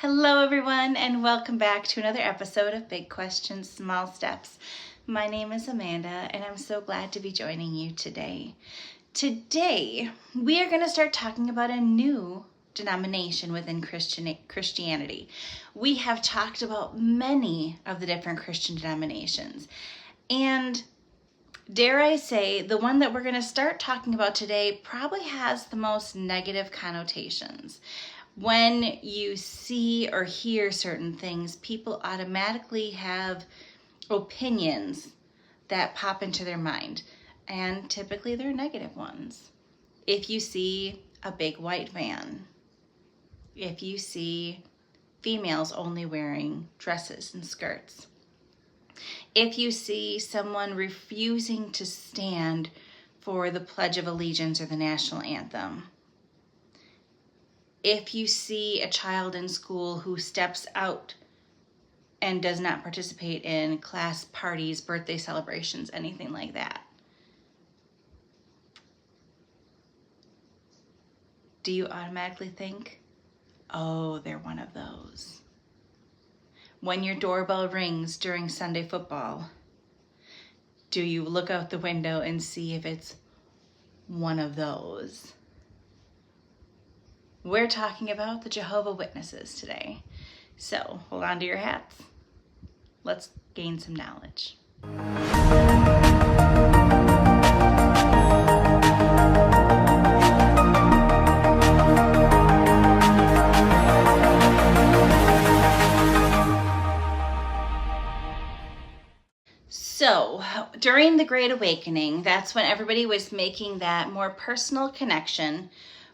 Hello everyone, and welcome back to another episode of Big Questions, Small Steps. My name is Amanda and I'm so glad to be joining you today. Today we are going to start talking about a new denomination within Christianity. We have talked about many of the different Christian denominations, and dare I say, the one that we're going to start talking about today probably has the most negative connotations. When you see or hear certain things, people automatically have opinions that pop into their mind, and typically they're negative ones. If you see a big white van, if you see females only wearing dresses and skirts, if you see someone refusing to stand for the Pledge of Allegiance or the national anthem, if you see a child in school who steps out and does not participate in class parties, birthday celebrations, anything like that, do you automatically think, oh, they're one of those? When your doorbell rings during Sunday football, do you look out the window and see if it's one of those? We're talking about the Jehovah Witnesses today. So hold on to your hats. Let's gain some knowledge. So during the Great Awakening, that's when everybody was making that more personal connection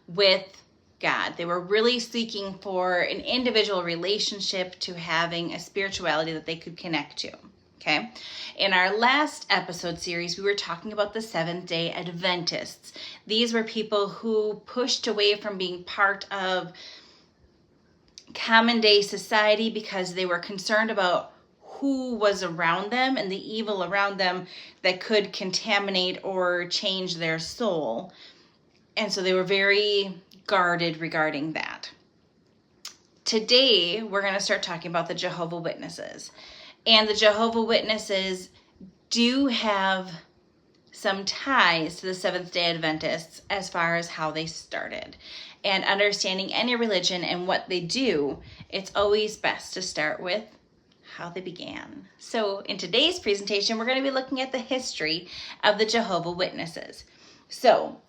with God. They were really seeking for an individual relationship to having a spirituality that they could connect to. Okay. In our last episode series, we were talking about the Seventh-day Adventists. These were people who pushed away from being part of common day society because they were concerned about who was around them and the evil around them that could contaminate or change their soul. And so they were very guarded regarding that. Today, we're going to start talking about the Jehovah Witnesses. And the Jehovah Witnesses do have some ties to the Seventh-day Adventists as far as how they started. And understanding any religion and what they do, it's always best to start with how they began. So in today's presentation, we're going to be looking at the history of the Jehovah Witnesses. So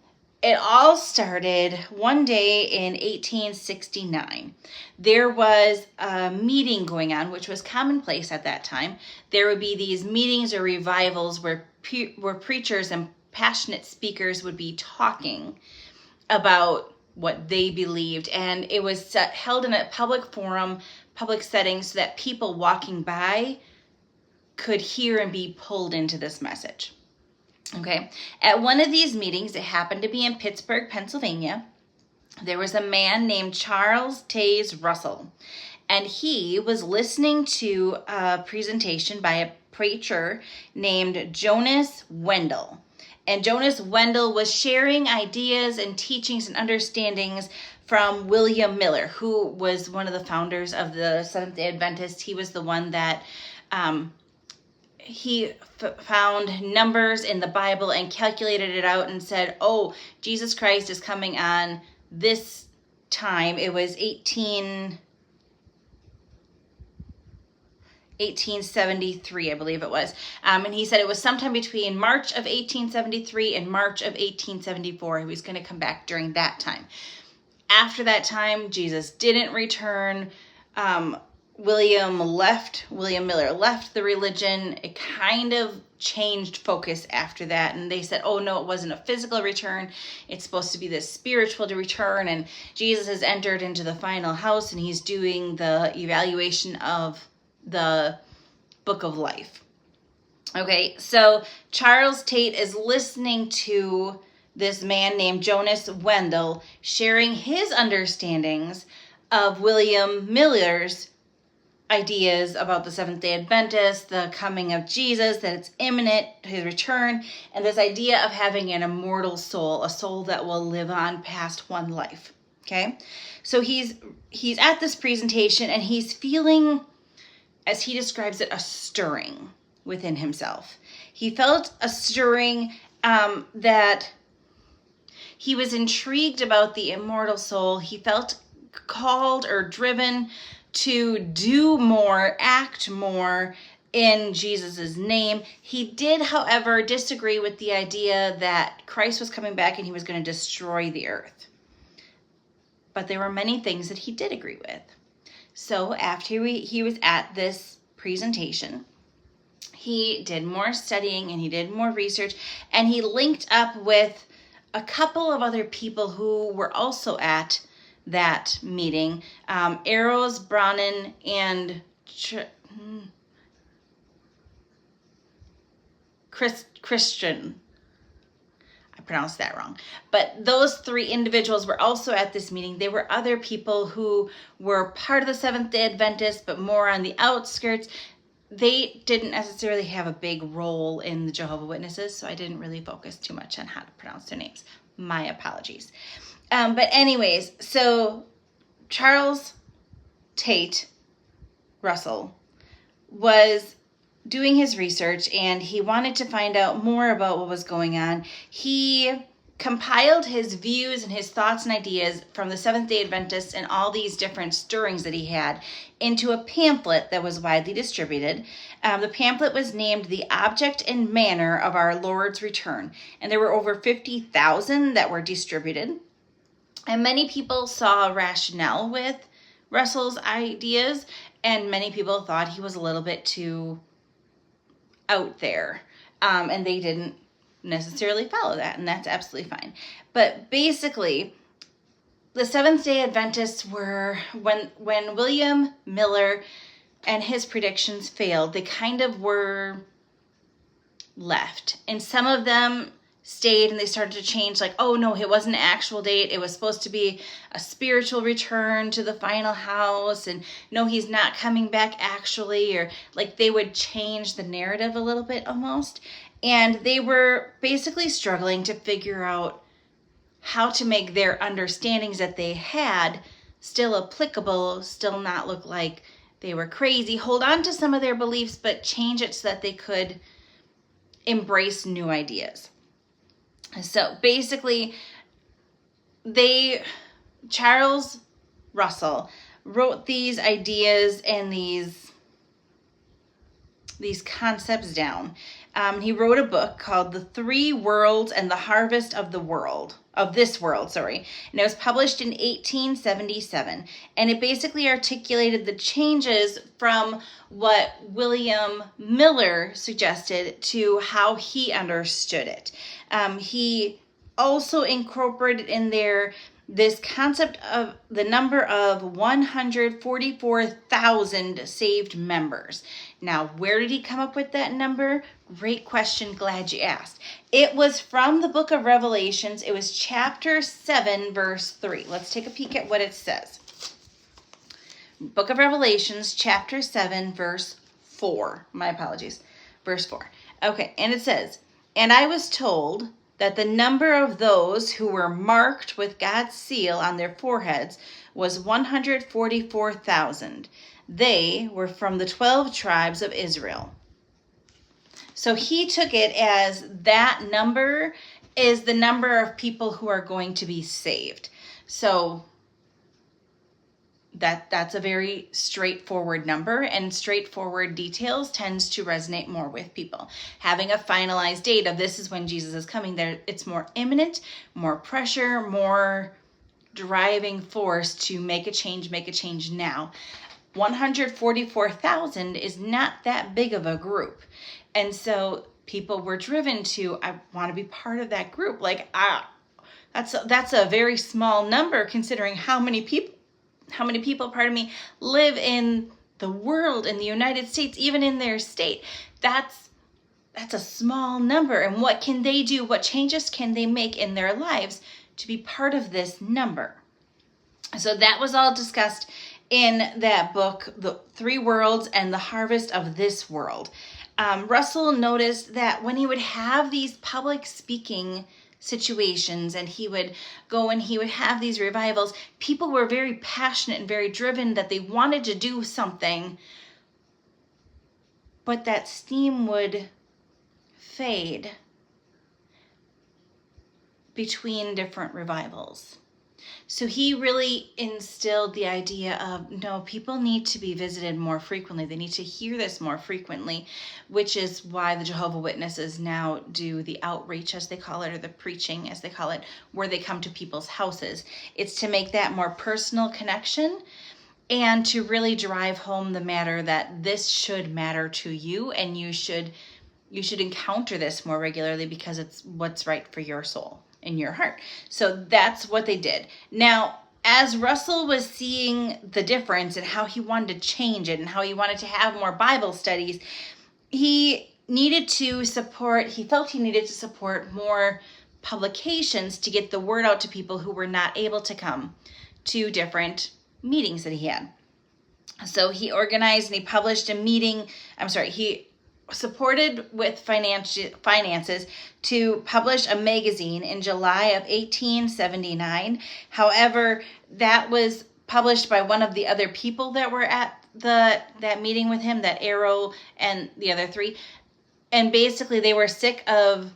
it all started one day in 1869. There was a meeting going on, which was commonplace at that time. There would be these meetings or revivals where preachers and passionate speakers would be talking about what they believed. And it was held in a public forum, public setting, so that people walking by could hear and be pulled into this message. Okay, at one of these meetings, it happened to be in Pittsburgh, Pennsylvania, there was a man named Charles Taze Russell, and he was listening to a presentation by a preacher named Jonas Wendell. And Jonas Wendell was sharing ideas and teachings and understandings from William Miller, who was one of the founders of the Seventh-day Adventists. He was the one that he found numbers in the Bible and calculated it out and said, oh, Jesus Christ is coming on this time. It was 1873, I believe it was. And he said it was sometime between March of 1873 and March of 1874. He was going to come back during that time. After that time, Jesus didn't return. William Miller left the religion. It kind of changed focus after that. And they said, oh no, it wasn't a physical return. It's supposed to be this spiritual return. And Jesus has entered into the final house and he's doing the evaluation of the book of life. Okay, so Charles Tate is listening to this man named Jonas Wendell sharing his understandings of William Miller's ideas about the Seventh-day Adventists, the coming of Jesus, that it's imminent, his return, and this idea of having an immortal soul, a soul that will live on past one life. Okay, so he's at this presentation and he's feeling, as he describes it, a stirring within himself. He felt a stirring that he was intrigued about the immortal soul. He felt called or driven to do more, act more in Jesus's name. He did, however, disagree with the idea that Christ was coming back and he was going to destroy the earth. But there were many things that he did agree with. So after he was at this presentation, he did more studying and he did more research, and he linked up with a couple of other people who were also at that meeting, Eros, Brannan, and Christian. I pronounced that wrong. But those three individuals were also at this meeting. There were other people who were part of the Seventh-day Adventists, but more on the outskirts. They didn't necessarily have a big role in the Jehovah Witnesses, so I didn't really focus too much on how to pronounce their names. My apologies. But anyways, so Charles Tate Russell was doing his research and he wanted to find out more about what was going on. He compiled his views and his thoughts and ideas from the Seventh-day Adventists and all these different stirrings that he had into a pamphlet that was widely distributed. The pamphlet was named The Object and Manner of Our Lord's Return, and there were over 50,000 that were distributed. And many people saw a rationale with Russell's ideas, and many people thought he was a little bit too out there, and they didn't necessarily follow that, and that's absolutely fine. But basically, the Seventh-day Adventists were, when William Miller and his predictions failed, they kind of were left. And some of them stayed and they started to change, like, oh no, it wasn't an actual date. It was supposed to be a spiritual return to the final house. And no, he's not coming back actually. Or like they would change the narrative a little bit almost. And they were basically struggling to figure out how to make their understandings that they had still applicable, still not look like they were crazy, hold on to some of their beliefs, but change it so that they could embrace new ideas. So basically, Charles Russell wrote these ideas and these concepts down. He wrote a book called The Three Worlds and the Harvest of this world, and it was published in 1877, and it basically articulated the changes from what William Miller suggested to how he understood it. He also incorporated in there this concept of the number of 144,000 saved members. Now, where did he come up with that number? Great question. Glad you asked. It was from the book of Revelations. It was chapter 7, verse 3. Let's take a peek at what it says. Book of Revelations, chapter 7, verse 4. My apologies. Verse 4. Okay, and it says, "And I was told that the number of those who were marked with God's seal on their foreheads was 144,000. They were from the 12 tribes of Israel." So he took it as that number is the number of people who are going to be saved. So that's a very straightforward number, and straightforward details tends to resonate more with people. Having a finalized date of this is when Jesus is coming, there, it's more imminent, more pressure, more driving force to make a change now. 144,000 is not that big of a group. And so people were driven to, I want to be part of that group. Like, that's a very small number considering how many people, live in the world, in the United States, even in their state. That's a small number. And what can they do? What changes can they make in their lives to be part of this number? So that was all discussed in that book, The Three Worlds and the Harvest of This World. Russell noticed that when he would have these public speaking situations, and he would go and he would have these revivals. People were very passionate and very driven that they wanted to do something, but that steam would fade between different revivals. So he really instilled the idea of, no, people need to be visited more frequently. They need to hear this more frequently, which is why the Jehovah Witnesses now do the outreach, as they call it, or the preaching, as they call it, where they come to people's houses. It's to make that more personal connection and to really drive home the matter that this should matter to you, and you should encounter this more regularly because it's what's right for your soul in your heart. So that's what they did. Now, as Russell was seeing the difference and how he wanted to change it and how he wanted to have more Bible studies, he felt he needed to support more publications to get the word out to people who were not able to come to different meetings that he had. So he organized and he published a meeting. He supported with finances to publish a magazine in July of 1879. However, that was published by one of the other people that were at that meeting with him, that Arrow and the other three. And basically they were sick of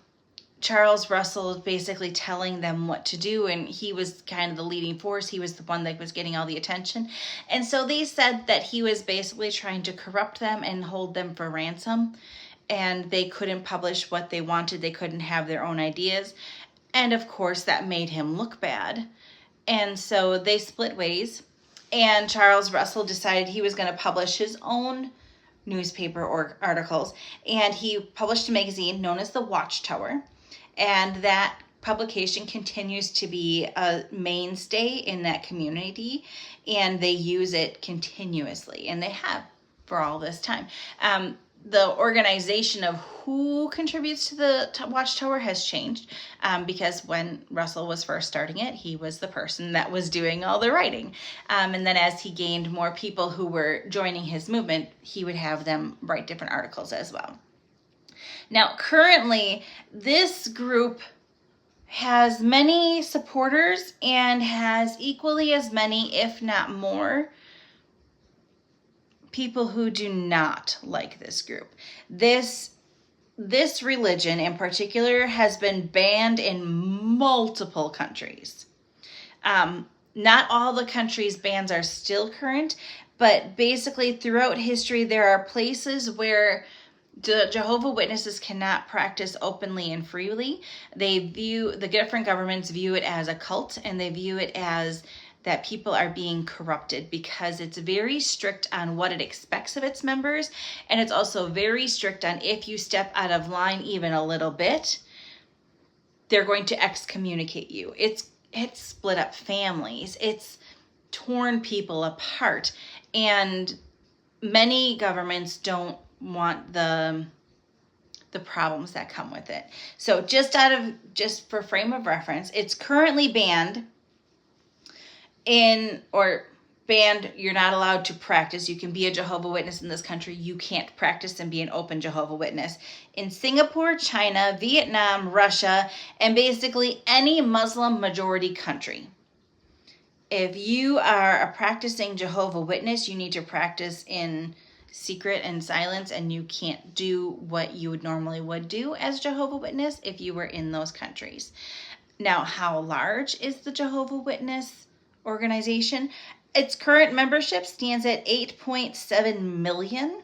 Charles Russell basically telling them what to do, and he was kind of the leading force. He was the one that was getting all the attention. And so they said that he was basically trying to corrupt them and hold them for ransom, and they couldn't publish what they wanted. They couldn't have their own ideas. And of course that made him look bad. And so they split ways, and Charles Russell decided he was going to publish his own newspaper or articles, and he published a magazine known as the Watchtower. And that publication continues to be a mainstay in that community, and they use it continuously, and they have for all this time. The organization of who contributes to the Watchtower has changed, because when Russell was first starting it, he was the person that was doing all the writing. And then as he gained more people who were joining his movement, he would have them write different articles as well. Now, currently, this group has many supporters and has equally as many, if not more, people who do not like this group. This religion in particular has been banned in multiple countries. Not all the countries' bans are still current, but basically throughout history, there are places where the Jehovah Witnesses cannot practice openly and freely. The different governments view it as a cult, and they view it as that people are being corrupted because it's very strict on what it expects of its members. And it's also very strict on if you step out of line even a little bit, they're going to excommunicate you. It's split up families. It's torn people apart. And many governments don't want the problems that come with it. So just for frame of reference, it's currently banned you're not allowed to practice. You can be a Jehovah Witness in this country. You can't practice and be an open Jehovah Witness in Singapore, China, Vietnam, Russia, and basically any Muslim majority country. If you are a practicing Jehovah Witness, you need to practice in secret and silence, and you can't do what you normally would do as Jehovah Witness if you were in those countries. Now, how large is the Jehovah Witness organization? Its current membership stands at 8.7 million.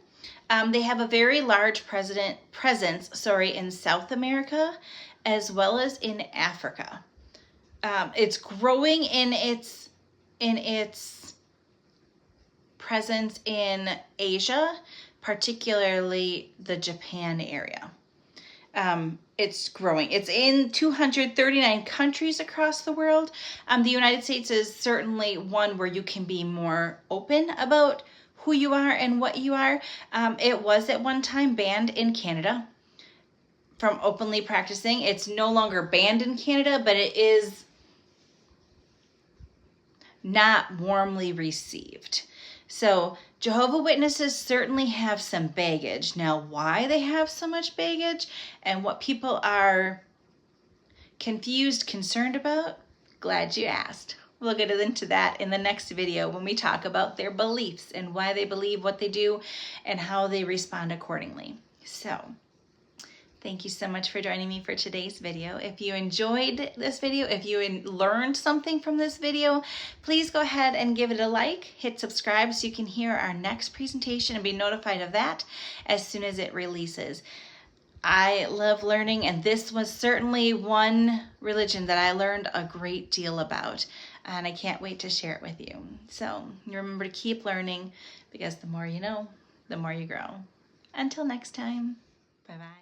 They have a very large presence in South America as well as in Africa. It's growing in its presence in Asia, particularly the Japan area. It's growing. It's in 239 countries across the world. The United States is certainly one where you can be more open about who you are and what you are. It was at one time banned in Canada from openly practicing. It's no longer banned in Canada, but it is not warmly received. So Jehovah Witnesses certainly have some baggage. Now, why they have so much baggage and what people are confused, concerned about? Glad you asked. We'll get into that in the next video when we talk about their beliefs and why they believe what they do and how they respond accordingly. So, thank you so much for joining me for today's video. If you enjoyed this video, if you learned something from this video, please go ahead and give it a like, hit subscribe so you can hear our next presentation and be notified of that as soon as it releases. I love learning, and this was certainly one religion that I learned a great deal about, and I can't wait to share it with you. So remember to keep learning, because the more you know, the more you grow. Until next time, bye-bye.